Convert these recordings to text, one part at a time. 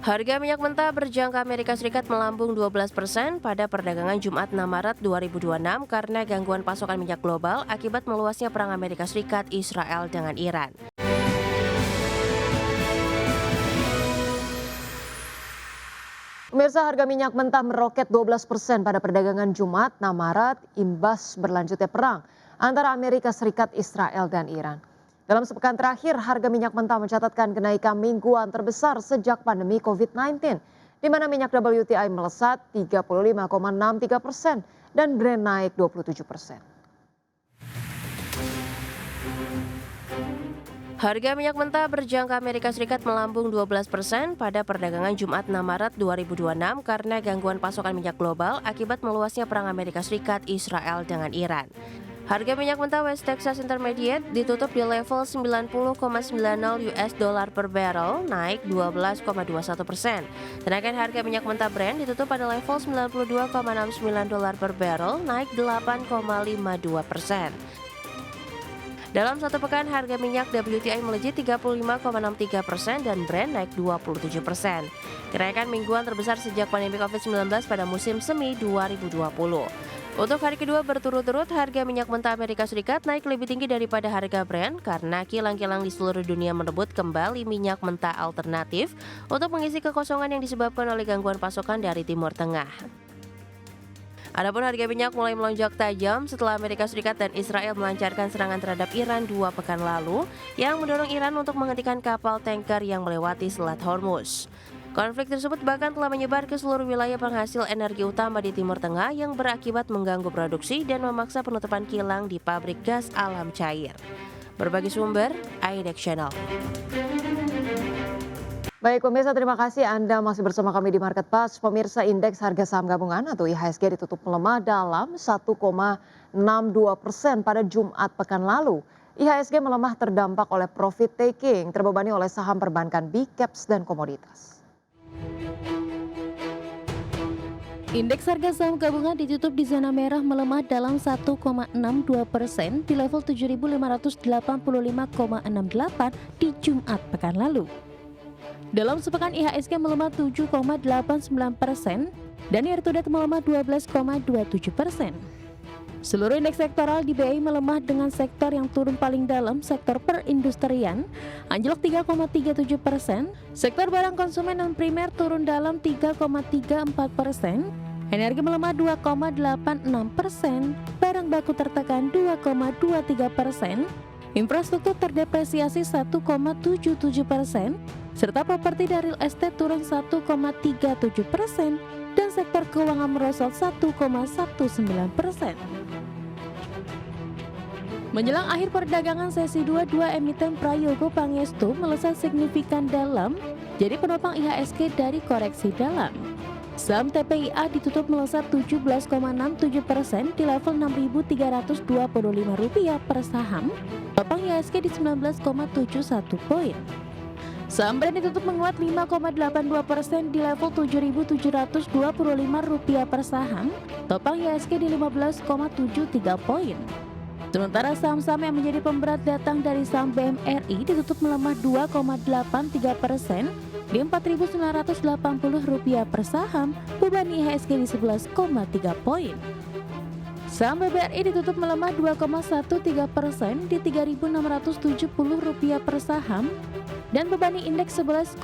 Harga minyak mentah berjangka Amerika Serikat melambung 12% pada perdagangan Jumat 6 Maret 2026 karena gangguan pasokan minyak global akibat meluasnya perang Amerika Serikat Israel dengan Iran. Pemirsa, harga minyak mentah meroket 12% pada perdagangan Jumat 6 Maret imbas berlanjutnya perang antara Amerika Serikat, Israel, dan Iran. Dalam sepekan terakhir, harga minyak mentah mencatatkan kenaikan mingguan terbesar sejak pandemi COVID-19, di mana minyak WTI melesat 35,63% dan Brent naik 27%. Harga minyak mentah berjangka Amerika Serikat melambung 12% pada perdagangan Jumat 6 Maret 2026 karena gangguan pasokan minyak global akibat meluasnya perang Amerika Serikat, Israel, dengan Iran. Harga minyak mentah West Texas Intermediate ditutup di level 90,90 US dollar per barrel, naik 12,21%. Sedangkan harga minyak mentah Brent ditutup pada level 92,69 dolar per barrel, naik 8,52%. Dalam satu pekan, harga minyak WTI melejit 35,63% dan Brent naik 27%. Kenaikan mingguan terbesar sejak pandemi COVID-19 pada musim semi 2020. Untuk hari kedua berturut-turut, harga minyak mentah Amerika Serikat naik lebih tinggi daripada harga Brent karena kilang-kilang di seluruh dunia merebut kembali minyak mentah alternatif untuk mengisi kekosongan yang disebabkan oleh gangguan pasokan dari Timur Tengah. Adapun harga minyak mulai melonjak tajam setelah Amerika Serikat dan Israel melancarkan serangan terhadap Iran 2 pekan lalu yang mendorong Iran untuk menghentikan kapal tanker yang melewati Selat Hormuz. Konflik tersebut bahkan telah menyebar ke seluruh wilayah penghasil energi utama di Timur Tengah yang berakibat mengganggu produksi dan memaksa penutupan kilang di pabrik gas alam cair. Berbagi sumber, IDEX Channel. Baik pemirsa, terima kasih Anda masih bersama kami di Market Pass. Pemirsa, indeks harga saham gabungan atau IHSG ditutup melemah dalam 1,62% pada Jumat pekan lalu. IHSG melemah terdampak oleh profit taking, terbebani oleh saham perbankan big caps dan komoditas. Indeks harga saham gabungan ditutup di zona merah melemah dalam 1,62% di level 7.585,68 di Jumat pekan lalu. Dalam sepekan IHSG melemah 7,89% dan year to date melemah 12,27%. Seluruh indeks sektoral di BI melemah dengan sektor yang turun paling dalam sektor perindustrian anjlok 3,37%, sektor barang konsumen non primer turun dalam 3,34%, energi melemah 2,86%, barang baku tertekan 2,23%, infrastruktur terdepresiasi 1,77%, serta properti dan real estate turun 1,37%, dan sektor keuangan merosot 1,19%. Menjelang akhir perdagangan sesi 2, dua emiten Prayogo Pangestu melesat signifikan dalam, jadi penopang IHSG dari koreksi dalam. Saham TPIA ditutup melesat 17,67% di level Rp6.325 per saham, penopang IHSG di 19,71 poin. Saham Brent ditutup menguat 5,82% di level Rp7.725 per saham, topang IHSG di 15,73 poin. Sementara saham-saham yang menjadi pemberat datang dari saham BMRI ditutup melemah 2,83% di Rp4.980 per saham, beban IHSG di 11,3 poin. Saham BBRI ditutup melemah 2,13% di Rp3.670 per saham dan bebani indeks 11,04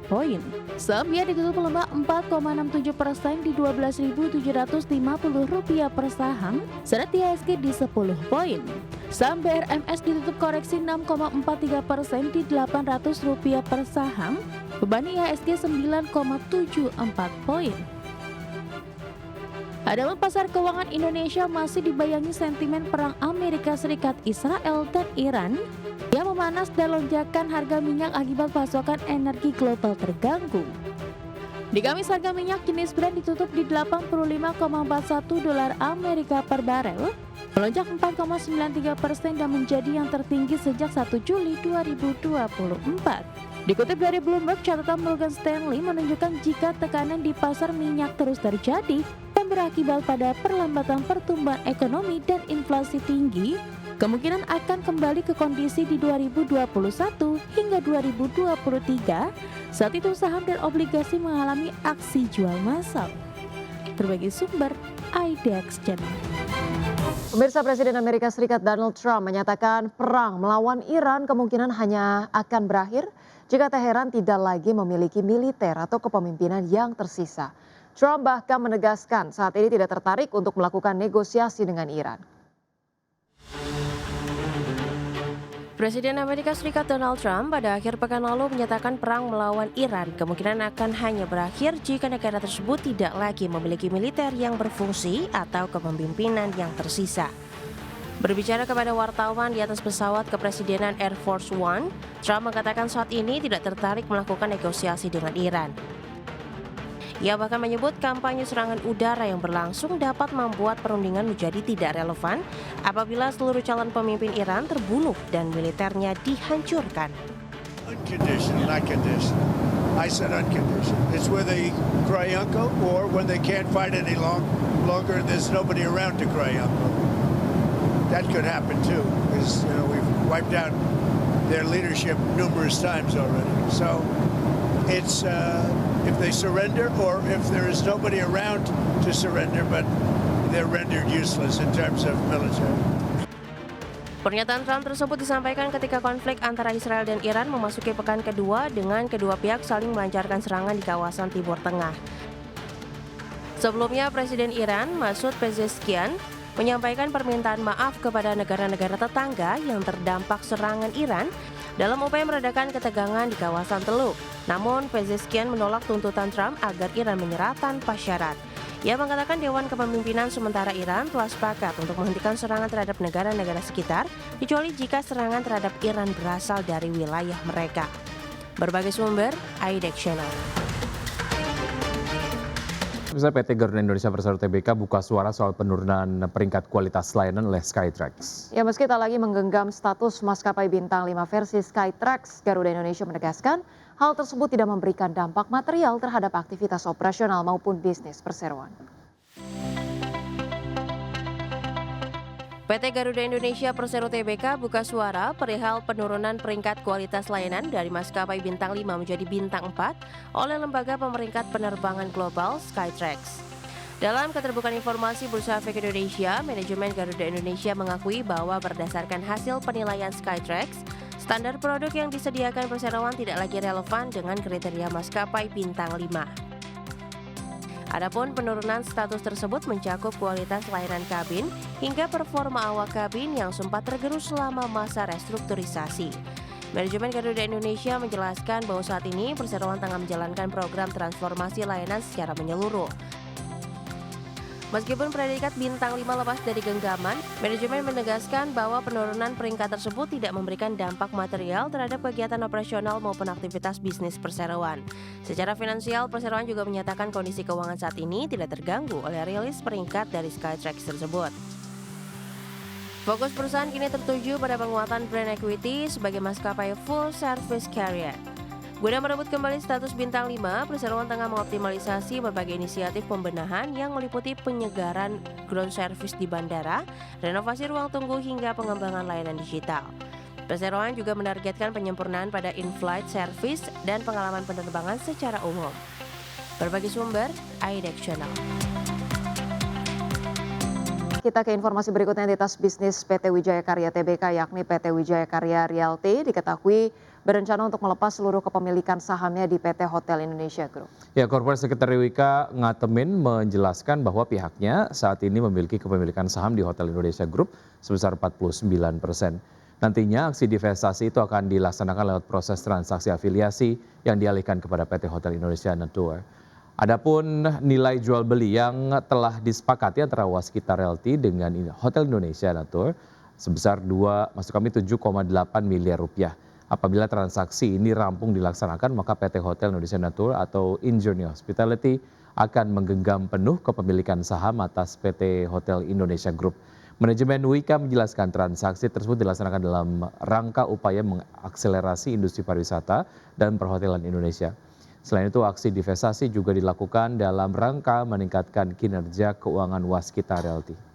poin. Saham BIA ditutup melemah 4,67% di Rp12.750 per saham, sedangkan IHSG di 10 poin. Saham BRMS ditutup koreksi 6,43% di Rp800 per saham, bebani IHSG 9,74 poin. Adapun pasar keuangan Indonesia masih dibayangi sentimen perang Amerika Serikat, Israel, dan Iran yang memanas dan lonjakan harga minyak akibat pasokan energi global terganggu. Di Kamis, harga minyak jenis Brent ditutup di 85,41 dolar Amerika per barel, melonjak 4,93% dan menjadi yang tertinggi sejak 1 Juli 2024. Dikutip dari Bloomberg, catatan Morgan Stanley menunjukkan jika tekanan di pasar minyak terus terjadi dan berakibat pada perlambatan pertumbuhan ekonomi dan inflasi tinggi, kemungkinan akan kembali ke kondisi di 2021 hingga 2023. Saat itu saham dan obligasi mengalami aksi jual massal. Berbagi sumber IDX Channel. Pemirsa, Presiden Amerika Serikat Donald Trump menyatakan perang melawan Iran kemungkinan hanya akan berakhir jika Teheran tidak lagi memiliki militer atau kepemimpinan yang tersisa. Trump bahkan menegaskan saat ini tidak tertarik untuk melakukan negosiasi dengan Iran. Presiden Amerika Serikat Donald Trump pada akhir pekan lalu menyatakan perang melawan Iran kemungkinan akan hanya berakhir jika negara tersebut tidak lagi memiliki militer yang berfungsi atau kepemimpinan yang tersisa. Berbicara kepada wartawan di atas pesawat kepresidenan Air Force One, Trump mengatakan saat ini tidak tertarik melakukan negosiasi dengan Iran. Ia bahkan menyebut kampanye serangan udara yang berlangsung dapat membuat perundingan menjadi tidak relevan apabila seluruh calon pemimpin Iran terbunuh dan militernya dihancurkan. Unconditional, not conditional. I said unconditional. It's where they cry uncle or when they can't fight any longer and there's nobody around to cry uncle. That could happen too, because we've wiped out their leadership numerous times already. So it's if they surrender or if there is nobody around to surrender, but they're rendered useless in terms of military. Pernyataan Trump tersebut disampaikan ketika konflik antara Israel dan Iran memasuki pekan kedua dengan kedua pihak saling melancarkan serangan di kawasan Timur Tengah. Sebelumnya, Presiden Iran Masoud Pezeshkian menyampaikan permintaan maaf kepada negara-negara tetangga yang terdampak serangan Iran dalam upaya meredakan ketegangan di kawasan Teluk. Namun, Pezeshkian menolak tuntutan Trump agar Iran menyerah tanpa syarat. Ia mengatakan Dewan Kepemimpinan Sementara Iran telah sepakat untuk menghentikan serangan terhadap negara-negara sekitar, kecuali jika serangan terhadap Iran berasal dari wilayah mereka. Berbagai sumber, IDX Channel. PT Garuda Indonesia Persero Tbk buka suara soal penurunan peringkat kualitas layanan oleh Skytrax. Ya, meski tak lagi menggenggam status maskapai bintang 5 versi Skytrax, Garuda Indonesia menegaskan hal tersebut tidak memberikan dampak material terhadap aktivitas operasional maupun bisnis perseroan. PT Garuda Indonesia Persero Tbk buka suara perihal penurunan peringkat kualitas layanan dari maskapai bintang 5 menjadi bintang 4 oleh lembaga pemeringkat penerbangan global Skytrax. Dalam keterbukaan informasi Bursa Efek Indonesia, manajemen Garuda Indonesia mengakui bahwa berdasarkan hasil penilaian Skytrax, standar produk yang disediakan perseroan tidak lagi relevan dengan kriteria maskapai bintang 5. Adapun penurunan status tersebut mencakup kualitas layanan kabin hingga performa awak kabin yang sempat tergerus selama masa restrukturisasi. Manajemen Garuda Indonesia menjelaskan bahwa saat ini perseroan tengah menjalankan program transformasi layanan secara menyeluruh. Meskipun predikat bintang 5 lepas dari genggaman, manajemen menegaskan bahwa penurunan peringkat tersebut tidak memberikan dampak material terhadap kegiatan operasional maupun aktivitas bisnis perseroan. Secara finansial, perseroan juga menyatakan kondisi keuangan saat ini tidak terganggu oleh rilis peringkat dari Skytrax tersebut. Fokus perusahaan kini tertuju pada penguatan brand equity sebagai maskapai full service carrier. Guna merebut kembali status bintang 5, perseroan tengah mengoptimalisasi berbagai inisiatif pembenahan yang meliputi penyegaran ground service di bandara, renovasi ruang tunggu hingga pengembangan layanan digital. Perseroan juga menargetkan penyempurnaan pada in-flight service dan pengalaman penerbangan secara umum. Berbagi sumber, IDX Channel. Kita ke informasi berikutnya. Entitas bisnis PT Wijaya Karya Tbk yakni PT Wijaya Karya Realty diketahui berencana untuk melepas seluruh kepemilikan sahamnya di PT Hotel Indonesia Group. Ya, Korporat Sekretari Wika Ngatemin menjelaskan bahwa pihaknya saat ini memiliki kepemilikan saham di Hotel Indonesia Group sebesar 49%. Nantinya aksi divestasi itu akan dilaksanakan lewat proses transaksi afiliasi yang dialihkan kepada PT Hotel Indonesia Tour. Adapun nilai jual beli yang telah disepakati antara Waskita Realty dengan Hotel Indonesia Tour sebesar 7,8 miliar rupiah. Apabila transaksi ini rampung dilaksanakan, maka PT Hotel Indonesia Tour atau Injourney Hospitality akan menggenggam penuh kepemilikan saham atas PT Hotel Indonesia Group. Manajemen Wika menjelaskan transaksi tersebut dilaksanakan dalam rangka upaya mengakselerasi industri pariwisata dan perhotelan Indonesia. Selain itu, aksi divestasi juga dilakukan dalam rangka meningkatkan kinerja keuangan Waskita Realty.